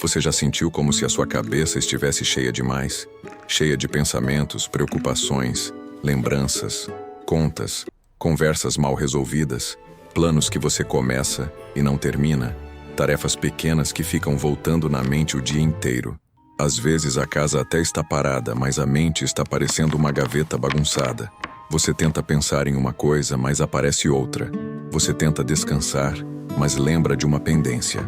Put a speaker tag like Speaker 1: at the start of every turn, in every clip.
Speaker 1: Você já sentiu como se a sua cabeça estivesse cheia demais? Cheia de pensamentos, preocupações, lembranças, contas, conversas mal resolvidas, planos que você começa e não termina, tarefas pequenas que ficam voltando na mente o dia inteiro. Às vezes a casa até está parada, mas a mente está parecendo uma gaveta bagunçada. Você tenta pensar em uma coisa, mas aparece outra. Você tenta descansar, mas lembra de uma pendência.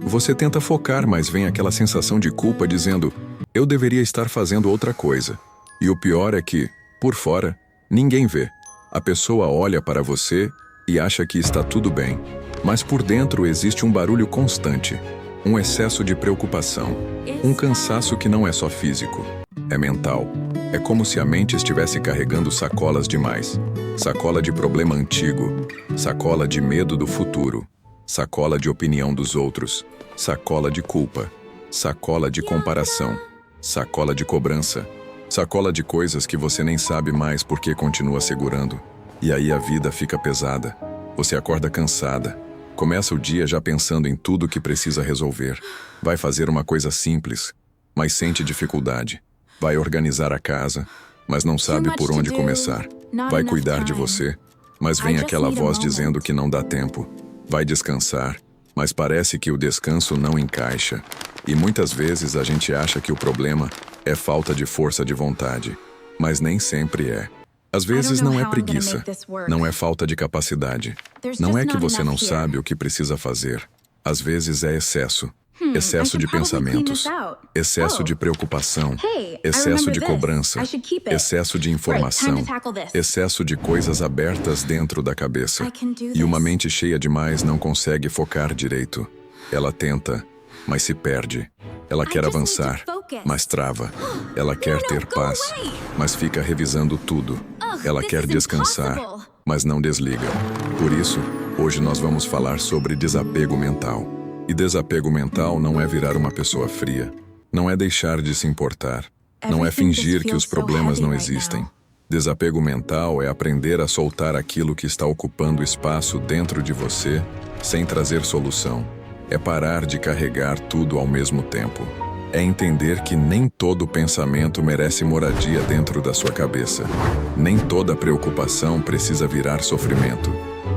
Speaker 1: Você tenta focar, mas vem aquela sensação de culpa dizendo: eu deveria estar fazendo outra coisa. E o pior é que, por fora, ninguém vê. A pessoa olha para você e acha que está tudo bem. Mas por dentro existe um barulho constante, um excesso de preocupação, um cansaço que não é só físico, é mental. É como se a mente estivesse carregando sacolas demais. Sacola de problema antigo, sacola de medo do futuro, sacola de opinião dos outros, sacola de culpa, sacola de comparação, sacola de cobrança, sacola de coisas que você nem sabe mais porque continua segurando. E aí a vida fica pesada. Você acorda cansada. Começa o dia já pensando em tudo que precisa resolver. Vai fazer uma coisa simples, mas sente dificuldade. Vai organizar a casa, mas não sabe por onde começar. Vai cuidar de você, mas vem aquela voz dizendo que não dá tempo. Vai descansar, mas parece que o descanso não encaixa. E muitas vezes a gente acha que o problema é falta de força de vontade, mas nem sempre é. Às vezes não é preguiça, não é falta de capacidade. Não é que você não sabe o que precisa fazer. Às vezes é excesso. Excesso de pensamentos, excesso de preocupação, excesso de cobrança, excesso de informação, excesso de coisas abertas dentro da cabeça. E uma mente cheia demais não consegue focar direito. Ela tenta, mas se perde. Ela quer avançar, mas trava. Ela quer ter paz, mas fica revisando tudo. Ela quer descansar, mas não desliga. Por isso, hoje nós vamos falar sobre desapego mental. E desapego mental não é virar uma pessoa fria. Não é deixar de se importar. Não é fingir que os problemas não existem. Desapego mental é aprender a soltar aquilo que está ocupando espaço dentro de você, sem trazer solução. É parar de carregar tudo ao mesmo tempo. É entender que nem todo pensamento merece moradia dentro da sua cabeça. Nem toda preocupação precisa virar sofrimento.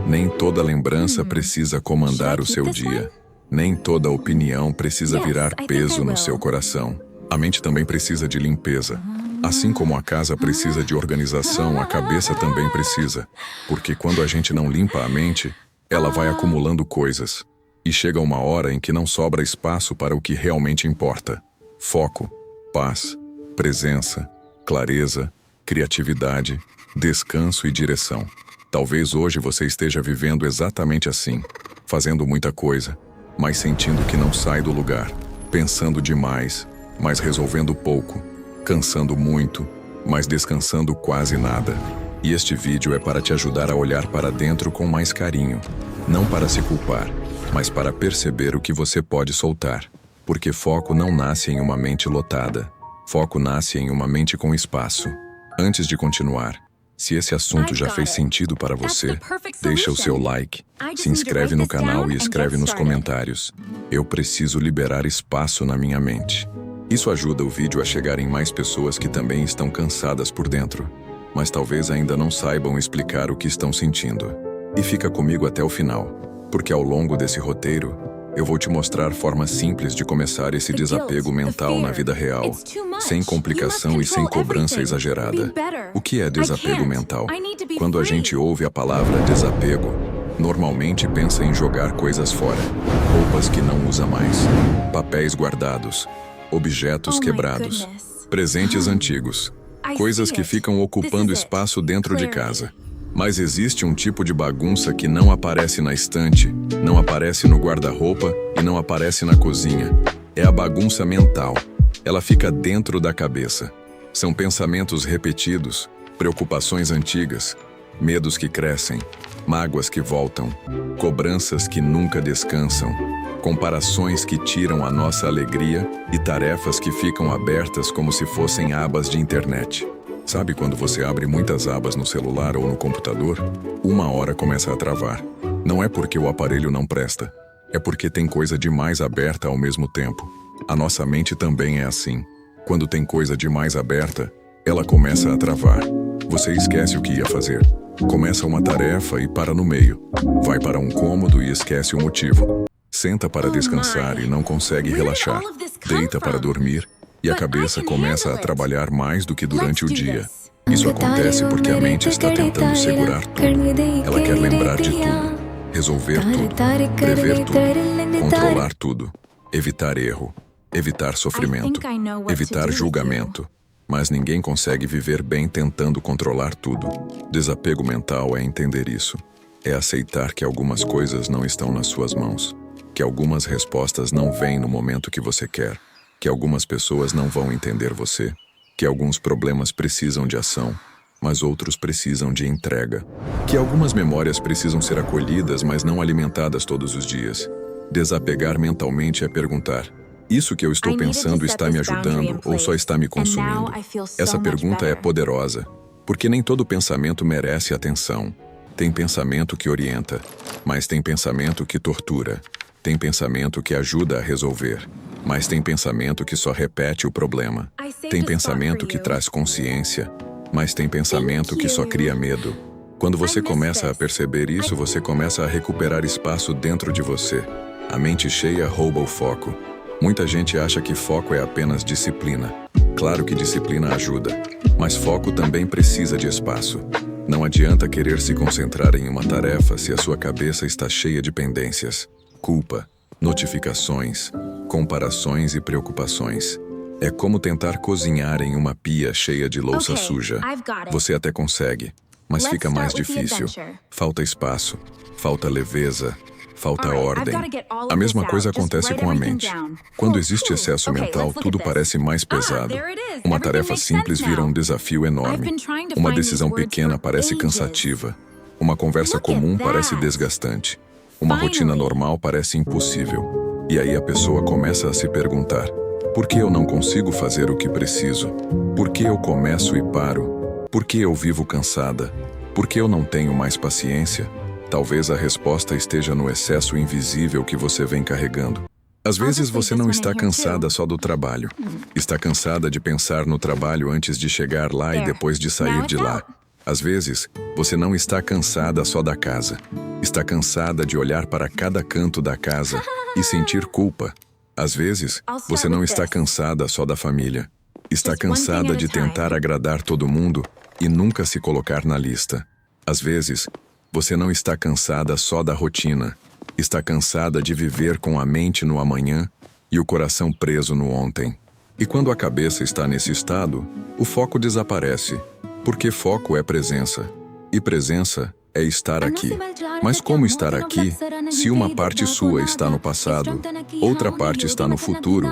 Speaker 1: Nem toda lembrança precisa comandar o seu dia. Nem toda opinião precisa virar peso no seu coração. A mente também precisa de limpeza. Assim como a casa precisa de organização, a cabeça também precisa. Porque quando a gente não limpa a mente, ela vai acumulando coisas. E chega uma hora em que não sobra espaço para o que realmente importa. Foco, paz, presença, clareza, criatividade, descanso e direção. Talvez hoje você esteja vivendo exatamente assim, fazendo muita coisa, mas sentindo que não sai do lugar, pensando demais, mas resolvendo pouco, cansando muito, mas descansando quase nada. E este vídeo é para te ajudar a olhar para dentro com mais carinho, não para se culpar, mas para perceber o que você pode soltar. Porque foco não nasce em uma mente lotada. Foco nasce em uma mente com espaço. Antes de continuar, se esse assunto já fez sentido para você, deixa o seu like, se inscreve no canal e escreve nos comentários: eu preciso liberar espaço na minha mente. Isso ajuda o vídeo a chegar em mais pessoas que também estão cansadas por dentro, mas talvez ainda não saibam explicar o que estão sentindo. E fica comigo até o final, porque ao longo desse roteiro, eu vou te mostrar formas simples de começar esse desapego mental na vida real, sem complicação e sem cobrança exagerada. O que é desapego mental? Quando a gente ouve a palavra desapego, normalmente pensa em jogar coisas fora, roupas que não usa mais, papéis guardados, objetos quebrados, presentes antigos, coisas que ficam ocupando espaço dentro de casa. Mas existe um tipo de bagunça que não aparece na estante, não aparece no guarda-roupa e não aparece na cozinha. É a bagunça mental. Ela fica dentro da cabeça. São pensamentos repetidos, preocupações antigas, medos que crescem, mágoas que voltam, cobranças que nunca descansam, comparações que tiram a nossa alegria e tarefas que ficam abertas como se fossem abas de internet. Sabe quando você abre muitas abas no celular ou no computador? Uma hora começa a travar. Não é porque o aparelho não presta, é porque tem coisa demais aberta ao mesmo tempo. A nossa mente também é assim. Quando tem coisa demais aberta, ela começa a travar. Você esquece o que ia fazer. Começa uma tarefa e para no meio. Vai para um cômodo e esquece o motivo. Senta para descansar e não consegue relaxar. Deita para dormir e a cabeça começa a trabalhar mais do que durante o dia. Isso acontece porque a mente está tentando segurar tudo. Ela quer lembrar de tudo, resolver tudo, prever tudo, controlar tudo, evitar erro, evitar sofrimento, evitar julgamento. Mas ninguém consegue viver bem tentando controlar tudo. Desapego mental é entender isso. É aceitar que algumas coisas não estão nas suas mãos, que algumas respostas não vêm no momento que você quer, que algumas pessoas não vão entender você, que alguns problemas precisam de ação, mas outros precisam de entrega, que algumas memórias precisam ser acolhidas, mas não alimentadas todos os dias. Desapegar mentalmente é perguntar: isso que eu estou pensando está me ajudando ou só está me consumindo? Essa pergunta é poderosa, porque nem todo pensamento merece atenção. Tem pensamento que orienta, mas tem pensamento que tortura. Tem pensamento que ajuda a resolver, mas tem pensamento que só repete o problema. Tem pensamento que traz consciência, mas tem pensamento que só cria medo. Quando você começa a perceber isso, você começa a recuperar espaço dentro de você. A mente cheia rouba o foco. Muita gente acha que foco é apenas disciplina. Claro que disciplina ajuda, mas foco também precisa de espaço. Não adianta querer se concentrar em uma tarefa se a sua cabeça está cheia de pendências, culpa, notificações, comparações e preocupações. É como tentar cozinhar em uma pia cheia de louça suja. Você até consegue, mas fica mais difícil. Falta espaço, falta leveza, falta ordem. A mesma coisa acontece com a mente. Quando existe excesso mental, tudo parece mais pesado. Uma tarefa simples vira um desafio enorme. Uma decisão pequena parece cansativa. Uma conversa comum parece desgastante. Uma rotina normal parece impossível. E aí a pessoa começa a se perguntar: por que eu não consigo fazer o que preciso? Por que eu começo e paro? Por que eu vivo cansada? Por que eu não tenho mais paciência? Talvez a resposta esteja no excesso invisível que você vem carregando. Às vezes você não está cansada só do trabalho. Está cansada de pensar no trabalho antes de chegar lá e depois de sair de lá. Às vezes, você não está cansada só da casa. Está cansada de olhar para cada canto da casa e sentir culpa. Às vezes, você não está cansada só da família. Está cansada de tentar agradar todo mundo e nunca se colocar na lista. Às vezes, você não está cansada só da rotina. Está cansada de viver com a mente no amanhã e o coração preso no ontem. E quando a cabeça está nesse estado, o foco desaparece. Porque foco é presença. E presença é estar aqui. Mas como estar aqui se uma parte sua está no passado, outra parte está no futuro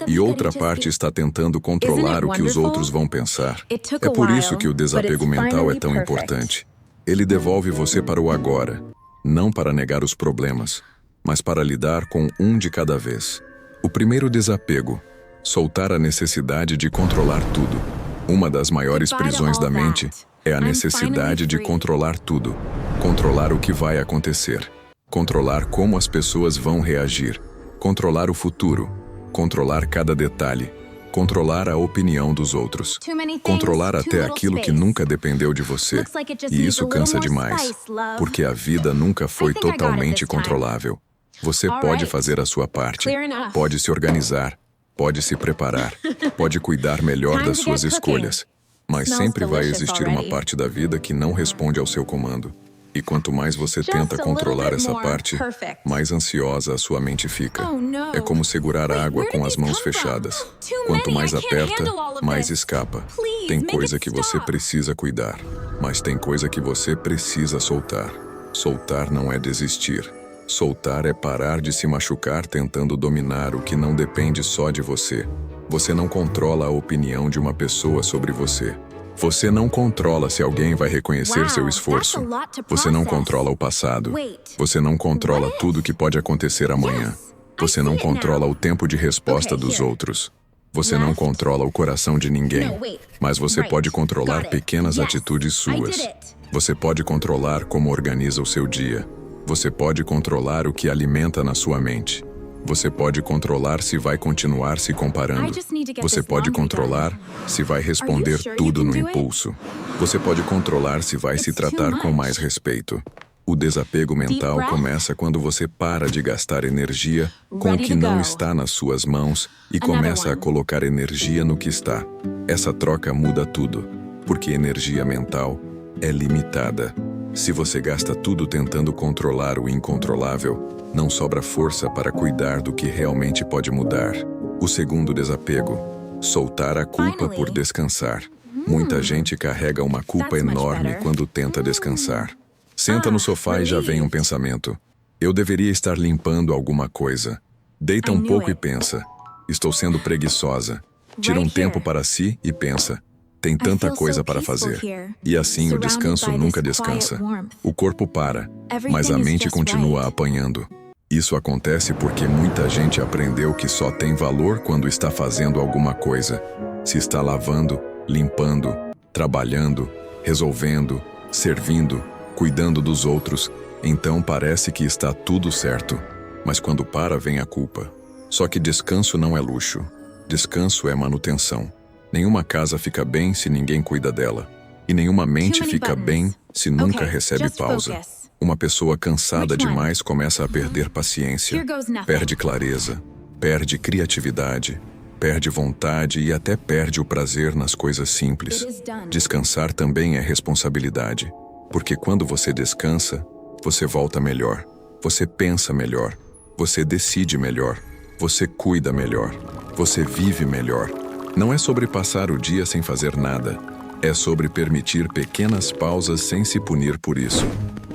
Speaker 1: e outra parte está tentando controlar o que os outros vão pensar? É por isso que o desapego mental é tão importante. Ele devolve você para o agora, não para negar os problemas, mas para lidar com um de cada vez. O primeiro desapego: soltar a necessidade de controlar tudo. Uma das maiores prisões da mente é a necessidade de controlar tudo. Controlar o que vai acontecer. Controlar como as pessoas vão reagir. Controlar o futuro. Controlar cada detalhe. Controlar a opinião dos outros. Controlar até aquilo que nunca dependeu de você. E isso cansa demais, porque a vida nunca foi totalmente controlável. Você pode fazer a sua parte, pode se organizar, pode se preparar, pode cuidar melhor das suas escolhas. Mas sempre vai existir uma parte da vida que não responde ao seu comando. E quanto mais você tenta controlar essa parte, mais ansiosa a sua mente fica. É como segurar a água com as mãos fechadas. Quanto mais aperta, mais escapa. Tem coisa que você precisa cuidar, mas tem coisa que você precisa soltar. Soltar não é desistir. Soltar é parar de se machucar tentando dominar o que não depende só de você. Você não controla a opinião de uma pessoa sobre você. Você não controla se alguém vai reconhecer seu esforço. Você não controla o passado. Você não controla tudo que pode acontecer amanhã. Você não controla o tempo de resposta dos outros. Você não controla o coração de ninguém. Mas você pode controlar pequenas atitudes suas. Você pode controlar como organiza o seu dia. Você pode controlar o que alimenta na sua mente. Você pode controlar se vai continuar se comparando. Você pode controlar se vai responder tudo no impulso. Você pode controlar se vai se tratar com mais respeito. O desapego mental começa quando você para de gastar energia com o que não está nas suas mãos e começa a colocar energia no que está. Essa troca muda tudo, porque energia mental é limitada. Se você gasta tudo tentando controlar o incontrolável, não sobra força para cuidar do que realmente pode mudar. O segundo desapego: soltar a culpa por descansar. Muita gente carrega uma culpa enorme quando tenta descansar. Senta no sofá e já vem um pensamento: eu deveria estar limpando alguma coisa. Deita um pouco e pensa: estou sendo preguiçosa. Tira um tempo para si e pensa: tem tanta coisa para fazer. E assim o descanso nunca descansa. O corpo para, mas a mente continua apanhando. Isso acontece porque muita gente aprendeu que só tem valor quando está fazendo alguma coisa. Se está lavando, limpando, trabalhando, resolvendo, servindo, cuidando dos outros, então parece que está tudo certo. Mas quando para, vem a culpa. Só que descanso não é luxo. Descanso é manutenção. Nenhuma casa fica bem se ninguém cuida dela. E nenhuma mente fica bem se nunca recebe pausa. Uma pessoa cansada demais começa a perder paciência, perde clareza, perde criatividade, perde vontade e até perde o prazer nas coisas simples. Descansar também é responsabilidade, porque quando você descansa, você volta melhor, você pensa melhor, você decide melhor, você cuida melhor, você vive melhor. Não é sobre passar o dia sem fazer nada. É sobre permitir pequenas pausas sem se punir por isso.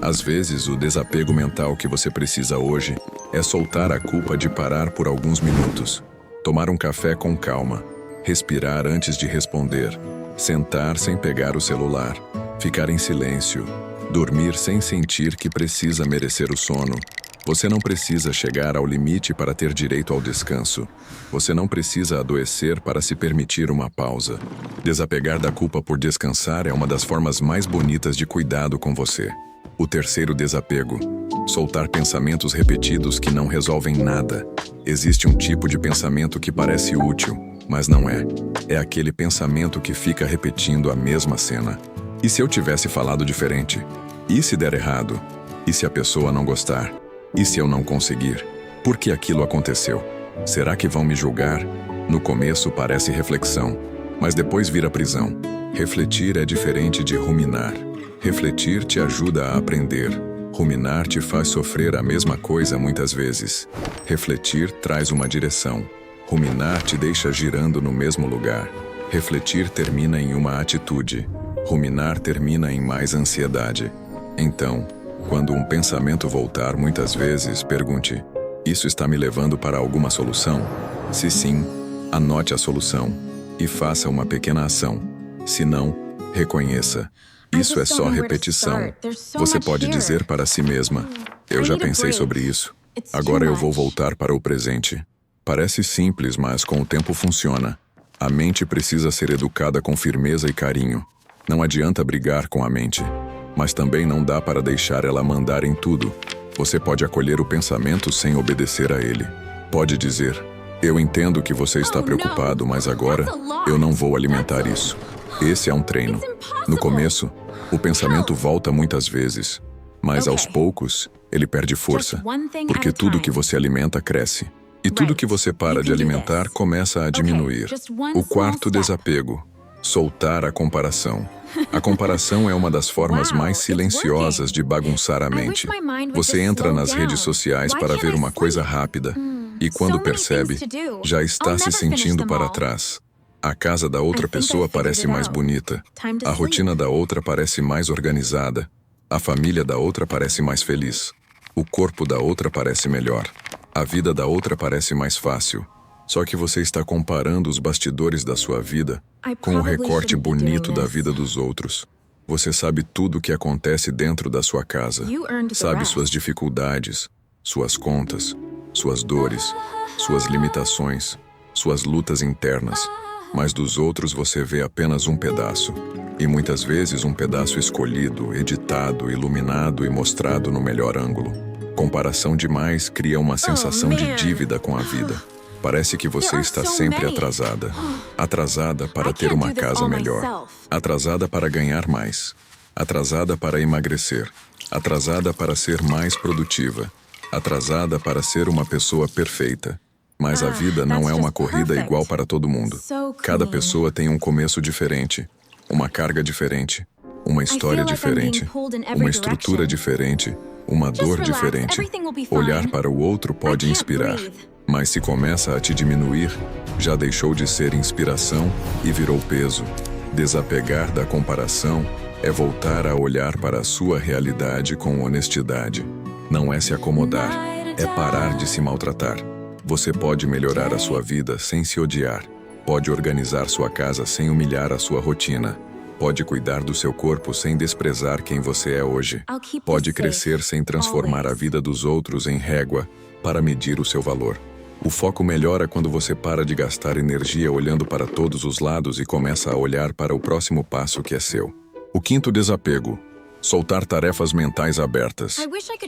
Speaker 1: Às vezes, o desapego mental que você precisa hoje é soltar a culpa de parar por alguns minutos. Tomar um café com calma. Respirar antes de responder. Sentar sem pegar o celular. Ficar em silêncio. Dormir sem sentir que precisa merecer o sono. Você não precisa chegar ao limite para ter direito ao descanso. Você não precisa adoecer para se permitir uma pausa. Desapegar da culpa por descansar é uma das formas mais bonitas de cuidado com você. O terceiro desapego: soltar pensamentos repetidos que não resolvem nada. Existe um tipo de pensamento que parece útil, mas não é. É aquele pensamento que fica repetindo a mesma cena. E se eu tivesse falado diferente? E se der errado? E se a pessoa não gostar? E se eu não conseguir? Por que aquilo aconteceu? Será que vão me julgar? No começo parece reflexão, mas depois vira prisão. Refletir é diferente de ruminar. Refletir te ajuda a aprender. Ruminar te faz sofrer a mesma coisa muitas vezes. Refletir traz uma direção. Ruminar te deixa girando no mesmo lugar. Refletir termina em uma atitude. Ruminar termina em mais ansiedade. Então, quando um pensamento voltar muitas vezes, pergunte: isso está me levando para alguma solução? Se sim, anote a solução e faça uma pequena ação. Se não, reconheça. Isso é só repetição. Você pode dizer para si mesma: eu já pensei sobre isso. Agora eu vou voltar para o presente. Parece simples, mas com o tempo funciona. A mente precisa ser educada com firmeza e carinho. Não adianta brigar com a mente. Mas também não dá para deixar ela mandar em tudo. Você pode acolher o pensamento sem obedecer a ele. Pode dizer: eu entendo que você está preocupado, mas agora eu não vou alimentar isso. Esse é um treino. No começo, o pensamento volta muitas vezes, mas aos poucos ele perde força, porque tudo que você alimenta cresce. E tudo que você para de alimentar começa a diminuir. O quarto desapego: soltar a comparação. A comparação é uma das formas mais silenciosas de bagunçar a mente. Você entra nas redes sociais para ver uma coisa rápida e quando percebe, já está se sentindo para trás. A casa da outra pessoa parece mais bonita. A rotina da outra parece mais organizada. A família da outra parece mais feliz. O corpo da outra parece melhor. A vida da outra parece mais fácil. Só que você está comparando os bastidores da sua vida com o recorte bonito da vida dos outros. Você sabe tudo o que acontece dentro da sua casa. Sabe suas dificuldades, suas contas, suas dores, suas limitações, suas lutas internas. Mas dos outros você vê apenas um pedaço. E muitas vezes um pedaço escolhido, editado, iluminado e mostrado no melhor ângulo. Comparação demais cria uma sensação de dívida com a vida. Parece que você está sempre atrasada. Atrasada para ter uma casa melhor. Atrasada para ganhar mais. Atrasada para emagrecer. Atrasada para ser mais produtiva. Atrasada para ser uma pessoa perfeita. Mas a vida não é uma corrida igual para todo mundo. Cada pessoa tem um começo diferente, uma carga diferente, uma história diferente, uma estrutura diferente, uma dor diferente. Olhar para o outro pode inspirar, mas se começa a te diminuir, já deixou de ser inspiração e virou peso. Desapegar da comparação é voltar a olhar para a sua realidade com honestidade. Não é se acomodar, é parar de se maltratar. Você pode melhorar a sua vida sem se odiar. Pode organizar sua casa sem humilhar a sua rotina. Pode cuidar do seu corpo sem desprezar quem você é hoje. Pode crescer sem transformar a vida dos outros em régua para medir o seu valor. O foco melhora quando você para de gastar energia olhando para todos os lados e começa a olhar para o próximo passo que é seu. O quinto desapego: soltar tarefas mentais abertas.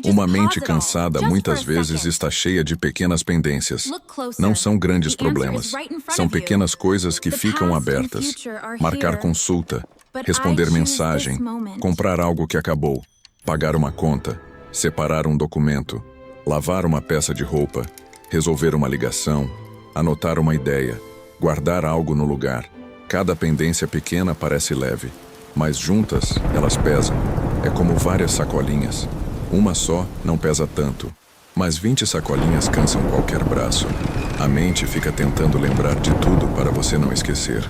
Speaker 1: Uma mente cansada muitas vezes está cheia de pequenas pendências. Não são grandes problemas. São pequenas coisas que ficam abertas. Marcar consulta, responder mensagem, comprar algo que acabou, pagar uma conta, separar um documento, lavar uma peça de roupa, resolver uma ligação, anotar uma ideia, guardar algo no lugar. Cada pendência pequena parece leve, mas juntas elas pesam. É como várias sacolinhas. Uma só não pesa tanto, mas 20 sacolinhas cansam qualquer braço. A mente fica tentando lembrar de tudo para você não esquecer.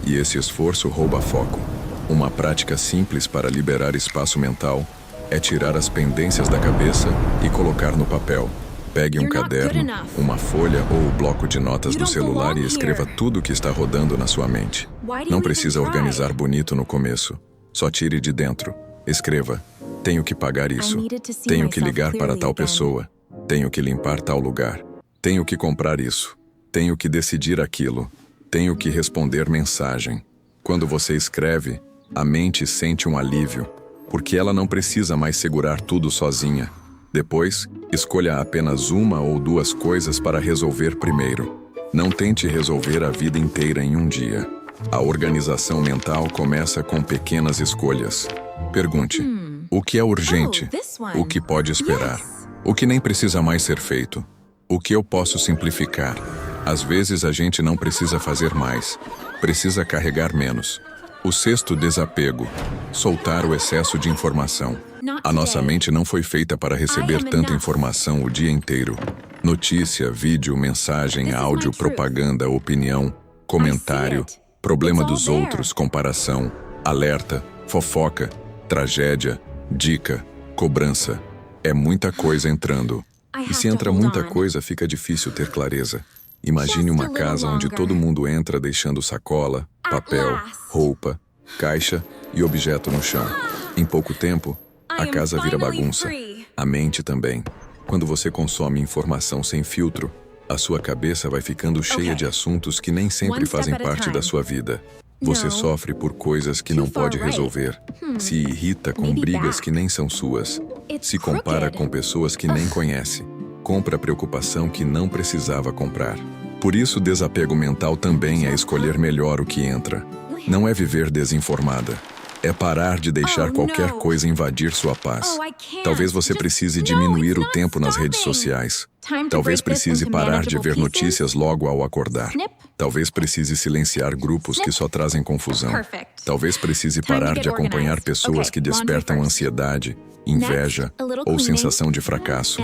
Speaker 1: E esse esforço rouba foco. Uma prática simples para liberar espaço mental é tirar as pendências da cabeça e colocar no papel. Pegue um caderno, uma folha ou o bloco de notas do celular e escreva tudo o que está rodando na sua mente. Não precisa organizar bonito no começo. Só tire de dentro. Escreva: tenho que pagar isso. Tenho que ligar para tal pessoa. Tenho que limpar tal lugar. Tenho que comprar isso. Tenho que decidir aquilo. Tenho que responder mensagem. Quando você escreve, a mente sente um alívio, porque ela não precisa mais segurar tudo sozinha. Depois, escolha apenas uma ou duas coisas para resolver primeiro. Não tente resolver a vida inteira em um dia. A organização mental começa com pequenas escolhas. Pergunte: o que é urgente? O que pode esperar? O que nem precisa mais ser feito? O que eu posso simplificar? Às vezes a gente não precisa fazer mais, precisa carregar menos. O sexto desapego: soltar o excesso de informação. A nossa mente não foi feita para receber tanta informação o dia inteiro. Notícia, vídeo, mensagem, áudio, propaganda, opinião, comentário, problema dos outros, comparação, alerta, fofoca, tragédia, dica, cobrança. É muita coisa entrando. E se entra muita coisa, fica difícil ter clareza. Imagine uma casa onde todo mundo entra deixando sacola, papel, roupa, caixa e objeto no chão. Em pouco tempo, a casa vira bagunça. A mente também. Quando você consome informação sem filtro, a sua cabeça vai ficando cheia de assuntos que nem sempre fazem parte da sua vida. Você sofre por coisas que não pode resolver. Se irrita com brigas que nem são suas. Se compara com pessoas que nem conhece. Compra preocupação que não precisava comprar. Por isso, desapego mental também é escolher melhor o que entra. Não é viver desinformada. É parar de deixar qualquer coisa invadir sua paz. Talvez você precise diminuir o tempo nas redes sociais. Talvez precise parar de ver notícias logo ao acordar. Talvez precise silenciar grupos que só trazem confusão. Talvez precise parar de acompanhar pessoas que despertam ansiedade, inveja ou sensação de fracasso.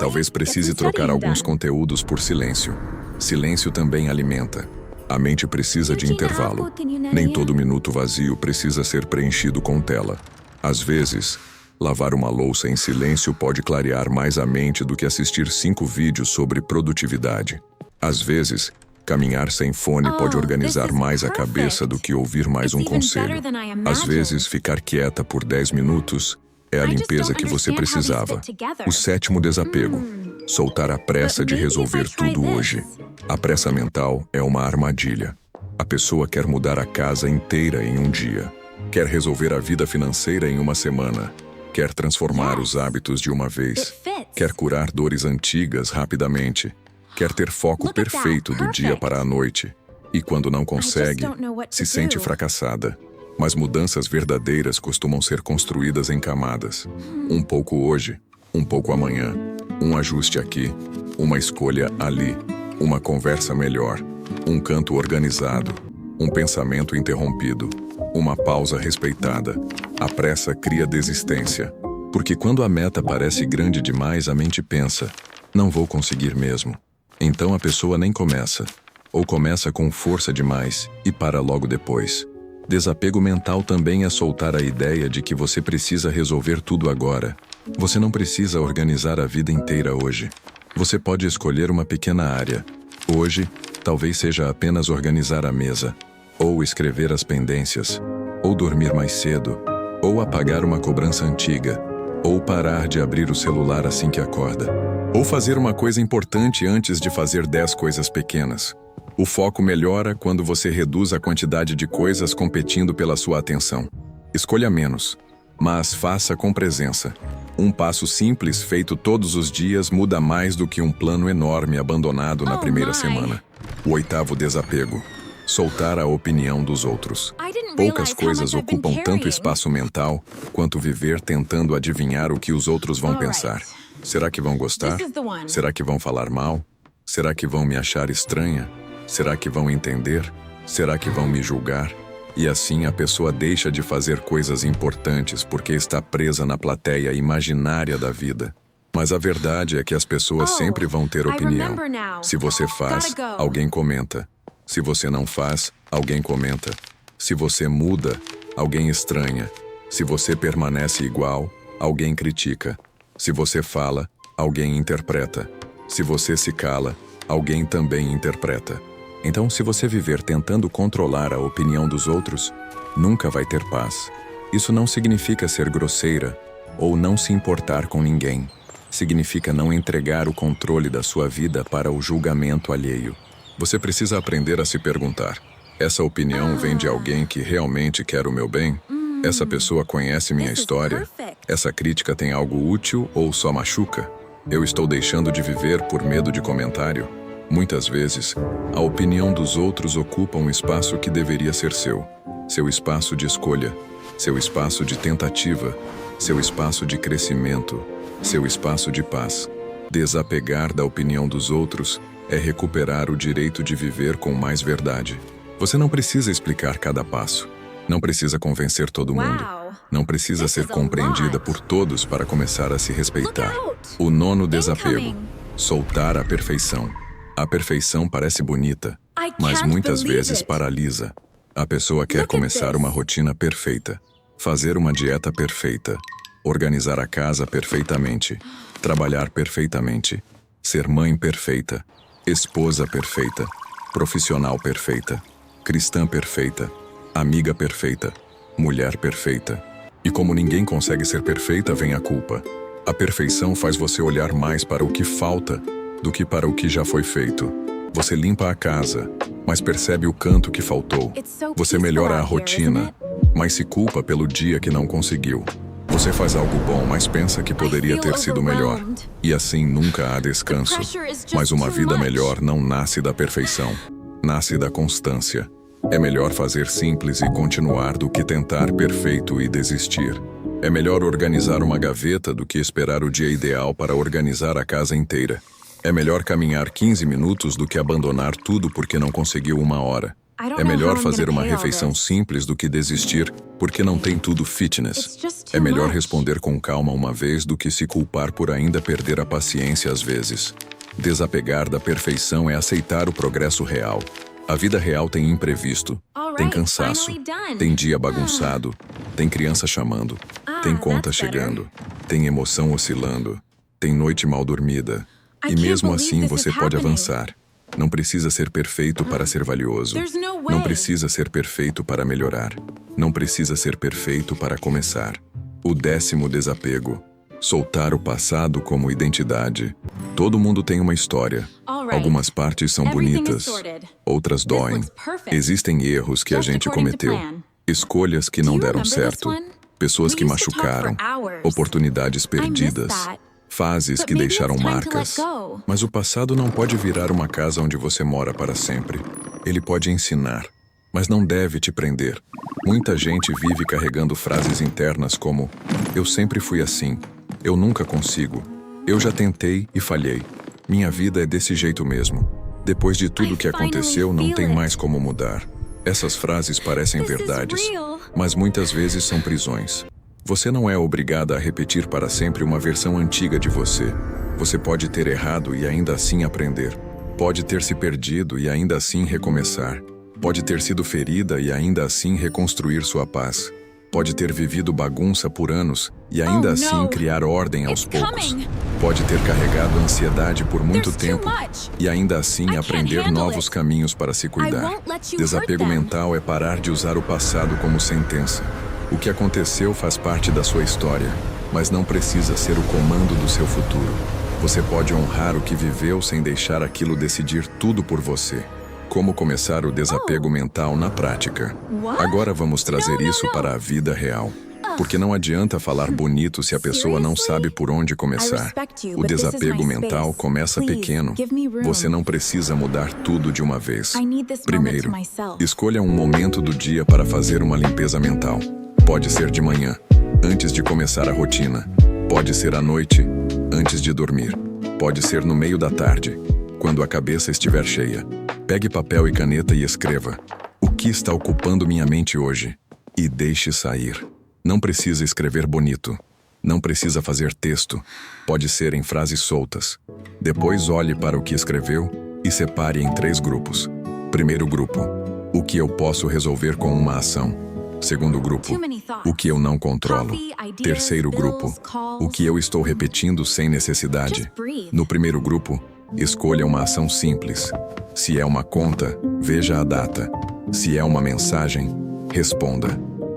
Speaker 1: Talvez precise trocar alguns conteúdos por silêncio. Silêncio também alimenta. A mente precisa de intervalo. Nem todo minuto vazio precisa ser preenchido com tela. Às vezes, lavar uma louça em silêncio pode clarear mais a mente do que assistir 5 vídeos sobre produtividade. Às vezes, caminhar sem fone pode organizar mais a cabeça do que ouvir mais um conselho. Às vezes, ficar quieta por 10 minutos é a limpeza que você precisava. O sétimo desapego: soltar a pressa de resolver tudo hoje. A pressa mental é uma armadilha. A pessoa quer mudar a casa inteira em um dia. Quer resolver a vida financeira em uma semana. Quer transformar os hábitos de uma vez. Quer curar dores antigas rapidamente. Quer ter foco perfeito do dia para a noite. E quando não consegue, se sente fracassada. Mas mudanças verdadeiras costumam ser construídas em camadas. Um pouco hoje, um pouco amanhã. Um ajuste aqui, uma escolha ali. Uma conversa melhor, um canto organizado, um pensamento interrompido, uma pausa respeitada. A pressa cria desistência. Porque quando a meta parece grande demais, a mente pensa, não vou conseguir mesmo. Então a pessoa nem começa. Ou começa com força demais e para logo depois. Desapego mental também é soltar a ideia de que você precisa resolver tudo agora. Você não precisa organizar a vida inteira hoje. Você pode escolher uma pequena área. Hoje, talvez seja apenas organizar a mesa, ou escrever as pendências, ou dormir mais cedo, ou apagar uma cobrança antiga, ou parar de abrir o celular assim que acorda, ou fazer uma coisa importante antes de fazer 10 coisas pequenas. O foco melhora quando você reduz a quantidade de coisas competindo pela sua atenção. Escolha menos, mas faça com presença. Um passo simples feito todos os dias muda mais do que um plano enorme abandonado na primeira semana. O 8º desapego: soltar a opinião dos outros. Poucas coisas ocupam tanto espaço mental quanto viver tentando adivinhar o que os outros vão pensar. Será que vão gostar? Será que vão falar mal? Será que vão me achar estranha? Será que vão entender? Será que vão me julgar? E assim a pessoa deixa de fazer coisas importantes porque está presa na plateia imaginária da vida. Mas a verdade é que as pessoas sempre vão ter opinião. Se você faz, alguém comenta. Se você não faz, alguém comenta. Se você muda, alguém estranha. Se você permanece igual, alguém critica. Se você fala, alguém interpreta. Se você se cala, alguém também interpreta. Então, se você viver tentando controlar a opinião dos outros, nunca vai ter paz. Isso não significa ser grosseira ou não se importar com ninguém. Significa não entregar o controle da sua vida para o julgamento alheio. Você precisa aprender a se perguntar: essa opinião vem de alguém que realmente quer o meu bem? Essa pessoa conhece minha história? Essa crítica tem algo útil ou só machuca? Eu estou deixando de viver por medo de comentário? Muitas vezes, a opinião dos outros ocupa um espaço que deveria ser seu. Seu espaço de escolha, seu espaço de tentativa, seu espaço de crescimento, seu espaço de paz. Desapegar da opinião dos outros é recuperar o direito de viver com mais verdade. Você não precisa explicar cada passo. Não precisa convencer todo mundo. Não precisa ser compreendida por todos para começar a se respeitar. O 9º desapego: soltar a perfeição. A perfeição parece bonita, mas muitas vezes paralisa. A pessoa quer começar uma rotina perfeita, fazer uma dieta perfeita, organizar a casa perfeitamente, trabalhar perfeitamente, ser mãe perfeita, esposa perfeita, profissional perfeita, cristã perfeita, amiga perfeita, mulher perfeita. E como ninguém consegue ser perfeita, vem a culpa. A perfeição faz você olhar mais para o que falta do que para o que já foi feito. Você limpa a casa, mas percebe o canto que faltou. Você melhora a rotina, mas se culpa pelo dia que não conseguiu. Você faz algo bom, mas pensa que poderia ter sido melhor. E assim nunca há descanso. Mas uma vida melhor não nasce da perfeição, nasce da constância. É melhor fazer simples e continuar do que tentar perfeito e desistir. É melhor organizar uma gaveta do que esperar o dia ideal para organizar a casa inteira. É melhor caminhar 15 minutos do que abandonar tudo porque não conseguiu 1 hora. É melhor fazer uma refeição simples do que desistir porque não tem tudo fitness. É melhor responder com calma uma vez do que se culpar por ainda perder a paciência às vezes. Desapegar da perfeição é aceitar o progresso real. A vida real tem imprevisto, tem cansaço, tem dia bagunçado, tem criança chamando, tem conta chegando, tem emoção oscilando, tem noite mal dormida. E mesmo assim você pode avançar. Não precisa ser perfeito para ser valioso. Não precisa ser perfeito para melhorar. Não precisa ser perfeito para começar. O 10º desapego: soltar o passado como identidade. Todo mundo tem uma história. Algumas partes são bonitas, outras doem. Existem erros que a gente cometeu, escolhas que não deram certo, pessoas que machucaram, oportunidades perdidas, fases que deixaram marcas. Mas o passado não pode virar uma casa onde você mora para sempre. Ele pode ensinar, mas não deve te prender. Muita gente vive carregando frases internas como: eu sempre fui assim, eu nunca consigo, eu já tentei e falhei, minha vida é desse jeito mesmo. Depois de tudo que aconteceu, não tem mais como mudar. Essas frases parecem verdades, mas muitas vezes são prisões. Você não é obrigada a repetir para sempre uma versão antiga de você. Você pode ter errado e ainda assim aprender. Pode ter se perdido e ainda assim recomeçar. Pode ter sido ferida e ainda assim reconstruir sua paz. Pode ter vivido bagunça por anos e ainda assim criar ordem aos poucos. Pode ter carregado ansiedade por muito tempo e ainda assim aprender novos caminhos para se cuidar. Desapego mental é parar de usar o passado como sentença. O que aconteceu faz parte da sua história, mas não precisa ser o comando do seu futuro. Você pode honrar o que viveu sem deixar aquilo decidir tudo por você. Como começar o desapego mental na prática? Agora vamos trazer isso para a vida real. Porque não adianta falar bonito se a pessoa não sabe por onde começar. O desapego mental começa pequeno. Você não precisa mudar tudo de uma vez. Primeiro, escolha um momento do dia para fazer uma limpeza mental. Pode ser de manhã, antes de começar a rotina. Pode ser à noite, antes de dormir. Pode ser no meio da tarde, quando a cabeça estiver cheia. Pegue papel e caneta e escreva: o que está ocupando minha mente hoje? E deixe sair. Não precisa escrever bonito. Não precisa fazer texto. Pode ser em frases soltas. Depois olhe para o que escreveu e separe em 3 grupos. Primeiro grupo: o que eu posso resolver com uma ação. Segundo grupo: o que eu não controlo. Terceiro grupo: o que eu estou repetindo sem necessidade. No primeiro grupo, escolha uma ação simples. Se é uma conta, veja a data. Se é uma mensagem, responda.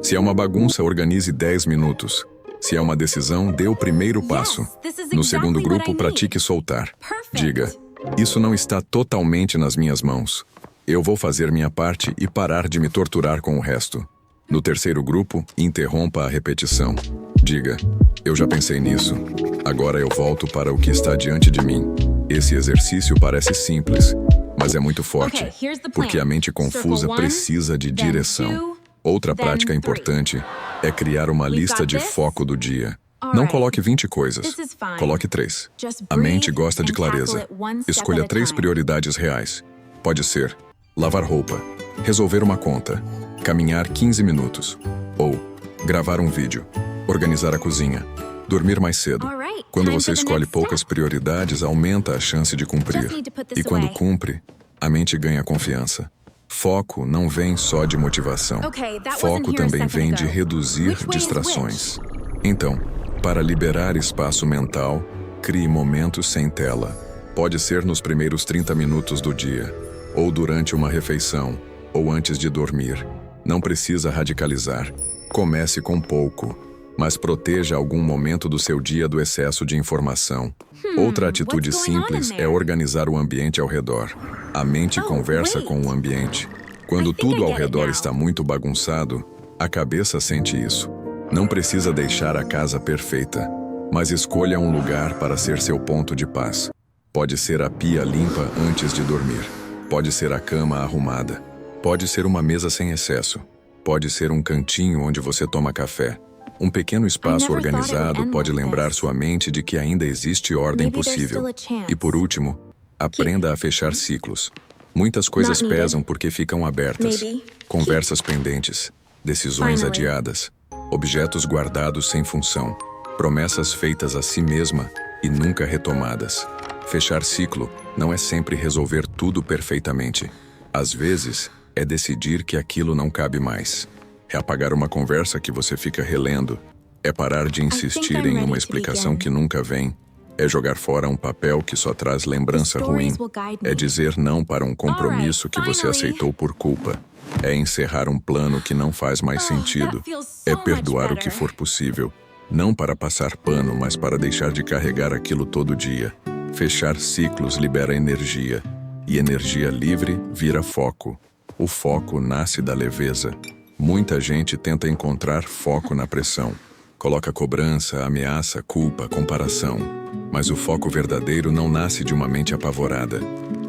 Speaker 1: Se é uma bagunça, organize 10 minutos. Se é uma decisão, dê o primeiro passo. No segundo grupo, pratique soltar. Diga: isso não está totalmente nas minhas mãos. Eu vou fazer minha parte e parar de me torturar com o resto. No terceiro grupo, interrompa a repetição. Diga: eu já pensei nisso. Agora eu volto para o que está diante de mim. Esse exercício parece simples, mas é muito forte, porque a mente confusa precisa de direção. Outra prática importante é criar uma lista de foco do dia. Não coloque 20 coisas, coloque 3. A mente gosta de clareza. Escolha 3 prioridades reais. Pode ser lavar roupa, resolver uma conta, caminhar 15 minutos, ou gravar um vídeo, organizar a cozinha, dormir mais cedo. Quando você escolhe poucas prioridades, aumenta a chance de cumprir. E quando cumpre, a mente ganha confiança. Foco não vem só de motivação. Foco também vem de reduzir distrações. Então, para liberar espaço mental, crie momentos sem tela. Pode ser nos primeiros 30 minutos do dia, ou durante uma refeição, ou antes de dormir. Não precisa radicalizar. Comece com pouco, mas proteja algum momento do seu dia do excesso de informação. Outra atitude simples é organizar o ambiente ao redor. A mente conversa com o ambiente. Quando tudo ao redor está muito bagunçado, a cabeça sente isso. Não precisa deixar a casa perfeita, mas escolha um lugar para ser seu ponto de paz. Pode ser a pia limpa antes de dormir. Pode ser a cama arrumada. Pode ser uma mesa sem excesso. Pode ser um cantinho onde você toma café. Um pequeno espaço organizado pode lembrar sua mente de que ainda existe ordem possível. E por último, aprenda a fechar ciclos. Muitas coisas pesam porque ficam abertas. Conversas pendentes, decisões adiadas, objetos guardados sem função, promessas feitas a si mesma e nunca retomadas. Fechar ciclo não é sempre resolver tudo perfeitamente. Às vezes, é decidir que aquilo não cabe mais. É apagar uma conversa que você fica relendo. É parar de insistir em uma explicação que nunca vem. É jogar fora um papel que só traz lembrança ruim. É dizer não para um compromisso que você aceitou por culpa. É encerrar um plano que não faz mais sentido. É perdoar o que for possível. Não para passar pano, mas para deixar de carregar aquilo todo dia. Fechar ciclos libera energia. E energia livre vira foco. O foco nasce da leveza. Muita gente tenta encontrar foco na pressão. Coloca cobrança, ameaça, culpa, comparação. Mas o foco verdadeiro não nasce de uma mente apavorada.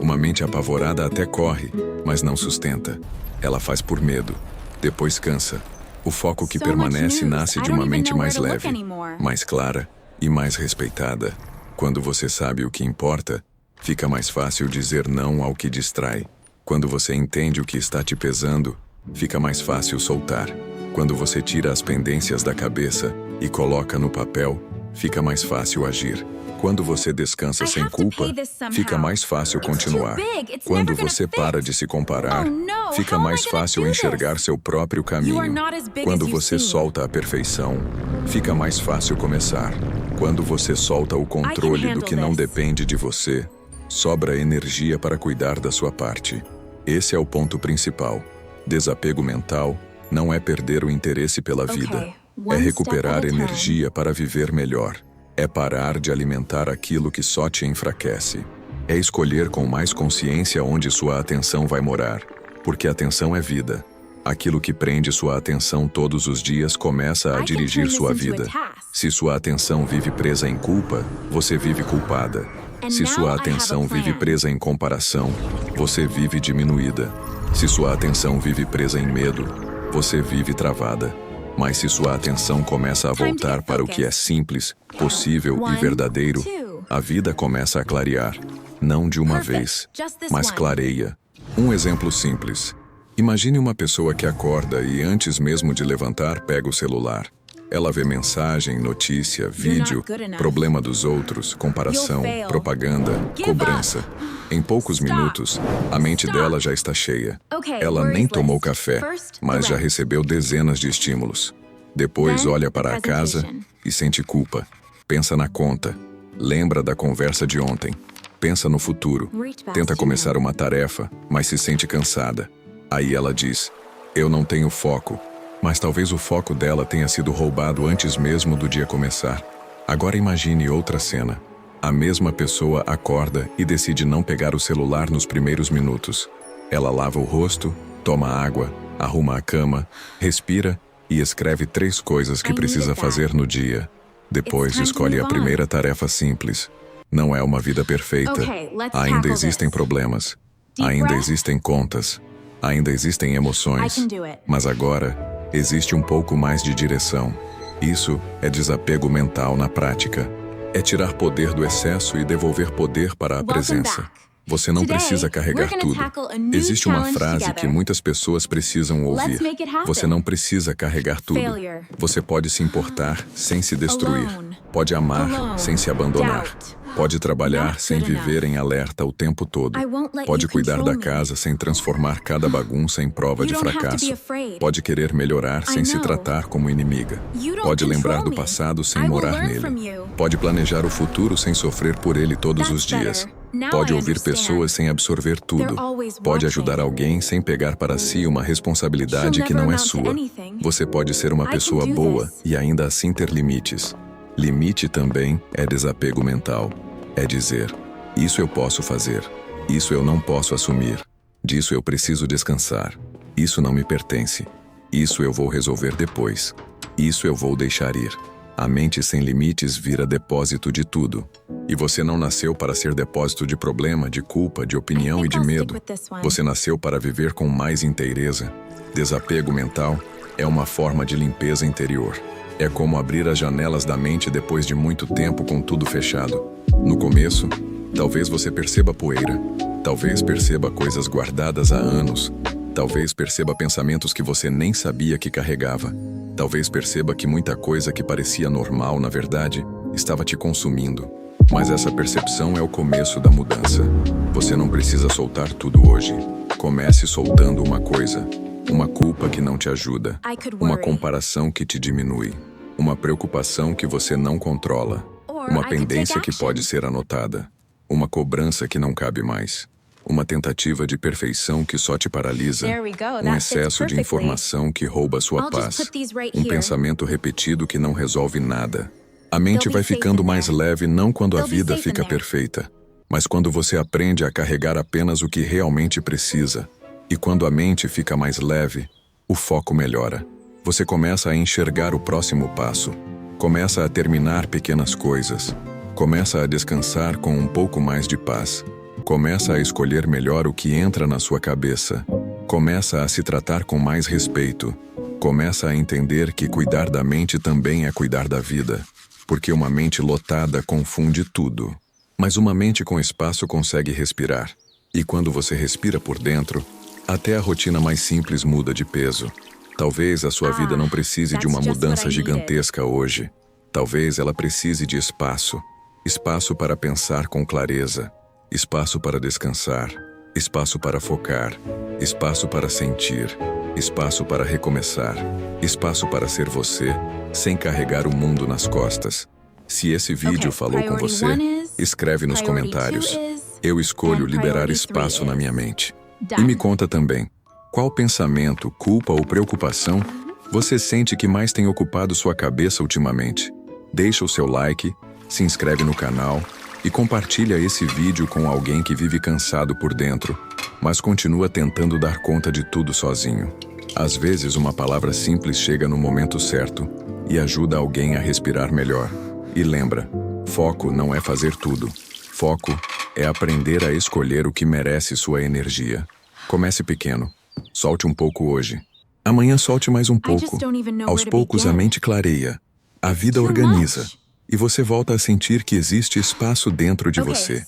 Speaker 1: Uma mente apavorada até corre, mas não sustenta. Ela faz por medo. Depois cansa. O foco que permanece nasce de uma mente mais leve, mais clara e mais respeitada. Quando você sabe o que importa, fica mais fácil dizer não ao que distrai. Quando você entende o que está te pesando, fica mais fácil soltar. Quando você tira as pendências da cabeça e coloca no papel, fica mais fácil agir. Quando você descansa sem culpa, fica mais fácil continuar. Quando você para de se comparar, fica mais fácil enxergar seu próprio caminho. Quando você solta a perfeição, fica mais fácil começar. Quando você solta o controle do que não depende de você, sobra energia para cuidar da sua parte. Esse é o ponto principal. Desapego mental não é perder o interesse pela vida. É recuperar energia para viver melhor. É parar de alimentar aquilo que só te enfraquece. É escolher com mais consciência onde sua atenção vai morar. Porque atenção é vida. Aquilo que prende sua atenção todos os dias começa a dirigir sua vida. Se sua atenção vive presa em culpa, você vive culpada. Se sua atenção vive presa em comparação, você vive diminuída. Se sua atenção vive presa em medo, você vive travada. Mas se sua atenção começa a voltar para o que é simples, possível e verdadeiro, a vida começa a clarear. Não de uma vez, mas clareia. Um exemplo simples. Imagine uma pessoa que acorda e antes mesmo de levantar pega o celular. Ela vê mensagem, notícia, vídeo, problema dos outros, comparação, propaganda, cobrança. Em poucos minutos, a mente dela já está cheia. Ela nem tomou café, mas já recebeu dezenas de estímulos. Depois olha para a casa e sente culpa. Pensa na conta. Lembra da conversa de ontem. Pensa no futuro. Tenta começar uma tarefa, mas se sente cansada. Aí ela diz: eu não tenho foco. Mas talvez o foco dela tenha sido roubado antes mesmo do dia começar. Agora imagine outra cena. A mesma pessoa acorda e decide não pegar o celular nos primeiros minutos. Ela lava o rosto, toma água, arruma a cama, respira e escreve 3 coisas que precisa fazer no dia. Depois escolhe a primeira tarefa simples. Não é uma vida perfeita. Ainda existem problemas. Ainda existem contas. Ainda existem emoções. Mas agora existe um pouco mais de direção. Isso é desapego mental na prática. É tirar poder do excesso e devolver poder para a presença. Você não precisa carregar tudo. Existe uma frase que muitas pessoas precisam ouvir. Você não precisa carregar tudo. Você pode se importar sem se destruir. Pode amar sem se abandonar. Pode trabalhar sem viver em alerta o tempo todo. Pode cuidar da casa sem transformar cada bagunça em prova de fracasso. Pode querer melhorar sem se tratar como inimiga. Pode lembrar do passado sem morar nele. Pode planejar o futuro sem sofrer por ele todos os dias. Pode ouvir pessoas sem absorver tudo. Pode ajudar alguém sem pegar para si uma responsabilidade que não é sua. Você pode ser uma pessoa boa e ainda assim ter limites. Limite também é desapego mental. É dizer: isso eu posso fazer. Isso eu não posso assumir. Disso eu preciso descansar. Isso não me pertence. Isso eu vou resolver depois. Isso eu vou deixar ir. A mente sem limites vira depósito de tudo. E você não nasceu para ser depósito de problema, de culpa, de opinião e de medo. Você nasceu para viver com mais inteireza. Desapego mental é uma forma de limpeza interior. É como abrir as janelas da mente depois de muito tempo com tudo fechado. No começo, talvez você perceba poeira. Talvez perceba coisas guardadas há anos. Talvez perceba pensamentos que você nem sabia que carregava. Talvez perceba que muita coisa que parecia normal, na verdade, estava te consumindo. Mas essa percepção é o começo da mudança. Você não precisa soltar tudo hoje. Comece soltando uma coisa. Uma culpa que não te ajuda. Uma comparação que te diminui. Uma preocupação que você não controla. Uma pendência que pode ser anotada. Uma cobrança que não cabe mais. Uma tentativa de perfeição que só te paralisa. Um excesso de informação que rouba sua paz. Um pensamento repetido que não resolve nada. A mente vai ficando mais leve não quando a vida fica perfeita, mas quando você aprende a carregar apenas o que realmente precisa. E quando a mente fica mais leve, o foco melhora. Você começa a enxergar o próximo passo. Começa a terminar pequenas coisas. Começa a descansar com um pouco mais de paz. Começa a escolher melhor o que entra na sua cabeça. Começa a se tratar com mais respeito. Começa a entender que cuidar da mente também é cuidar da vida. Porque uma mente lotada confunde tudo. Mas uma mente com espaço consegue respirar. E quando você respira por dentro, até a rotina mais simples muda de peso. Talvez a sua vida não precise de uma mudança gigantesca hoje. Talvez ela precise de espaço. Espaço para pensar com clareza. Espaço para descansar. Espaço para focar. Espaço para sentir. Espaço para recomeçar. Espaço para ser você, sem carregar o mundo nas costas. Se esse vídeo falou com você, escreve nos comentários. Eu escolho liberar espaço na minha mente. E me conta também, qual pensamento, culpa ou preocupação você sente que mais tem ocupado sua cabeça ultimamente? Deixa o seu like, se inscreve no canal e compartilha esse vídeo com alguém que vive cansado por dentro, mas continua tentando dar conta de tudo sozinho. Às vezes uma palavra simples chega no momento certo e ajuda alguém a respirar melhor. E lembra, foco não é fazer tudo. Foco é aprender a escolher o que merece sua energia. Comece pequeno. Solte um pouco hoje. Amanhã solte mais um pouco. Aos poucos a mente clareia. A vida organiza. E você volta a sentir que existe espaço dentro de você.